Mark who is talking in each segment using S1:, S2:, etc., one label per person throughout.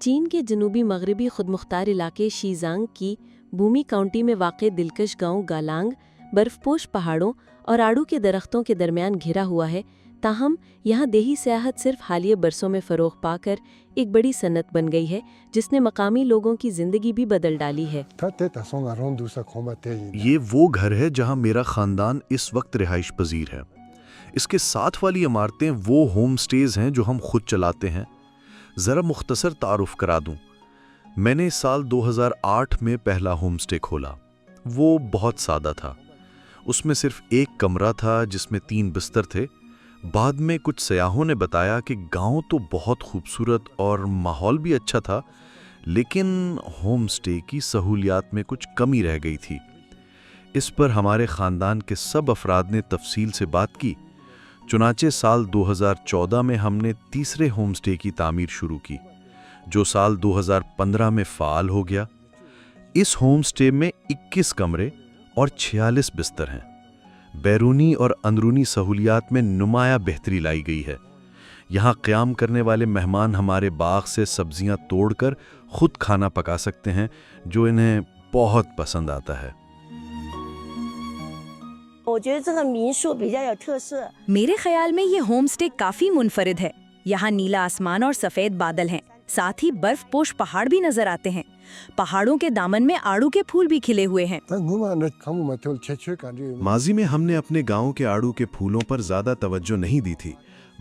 S1: چین کے جنوبی مغربی خودمختار علاقے شیزانگ کی بومی کاؤنٹی میں واقع دلکش گاؤں گالانگ برف پوش پہاڑوں اور آڑو کے درختوں کے درمیان گھرا ہوا ہے، تاہم یہاں دیہی سیاحت صرف حالیہ برسوں میں فروغ پا کر ایک بڑی صنعت بن گئی ہے جس نے مقامی لوگوں کی زندگی بھی بدل ڈالی ہے۔
S2: یہ وہ گھر ہے جہاں میرا خاندان اس وقت رہائش پذیر ہے۔ اس کے ساتھ والی عمارتیں وہ ہوم سٹیز ہیں جو ہم خود چلاتے ہیں۔ ذرا مختصر تعارف کرا دوں، میں نے سال 2008 میں پہلا ہوم سٹے کھولا۔ وہ بہت سادہ تھا، اس میں صرف ایک کمرہ تھا جس میں 3 بستر تھے۔ بعد میں کچھ سیاحوں نے بتایا کہ گاؤں تو بہت خوبصورت اور ماحول بھی اچھا تھا، لیکن ہوم سٹے کی سہولیات میں کچھ کمی رہ گئی تھی۔ اس پر ہمارے خاندان کے سب افراد نے تفصیل سے بات کی، چنانچہ سال 2014 میں ہم نے تیسرے ہوم سٹے کی تعمیر شروع کی، جو سال 2015 میں فعال ہو گیا۔ اس ہوم سٹے میں 21 کمرے اور 46 بستر ہیں۔ بیرونی اور اندرونی سہولیات میں نمایاں بہتری لائی گئی ہے۔ یہاں قیام کرنے والے مہمان ہمارے باغ سے سبزیاں توڑ کر خود کھانا پکا سکتے ہیں، جو انہیں بہت پسند آتا ہے۔
S3: میرے خیال میں یہ ہوم سٹے کافی منفرد ہے۔ یہاں نیلا آسمان اور سفید بادل ہیں، ساتھ ہی برف پوش پہاڑ بھی نظر آتے ہیں۔ پہاڑوں کے دامن میں آڑو کے پھول بھی کھلے ہوئے ہیں۔
S2: ماضی میں ہم نے اپنے گاؤں کے آڑو کے پھولوں پر زیادہ توجہ نہیں دی تھی۔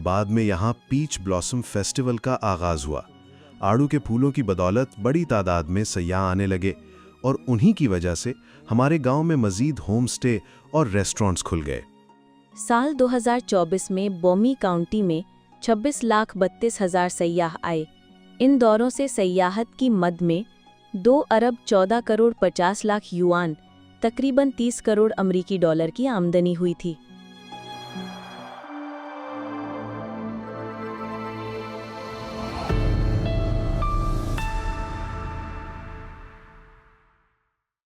S2: بعد میں یہاں پیچ بلاسم فیسٹیول کا آغاز ہوا۔ آڑو کے پھولوں کی بدولت بڑی تعداد میں سیاح آنے لگے اور انہی کی وجہ سے ہمارے گاؤں میں مزید ہوم سٹے اور ریسٹورنٹس کھل گئے۔
S1: سال 2024 میں بومی کاؤنٹی میں 26,32,000 سیاح آئے۔ ان دوروں سے سیاحت کی مد میں 2 ارب 14 کروڑ 50 لاکھ یوان، تقریباً 30 کروڑ امریکی ڈالر کی آمدنی ہوئی تھی۔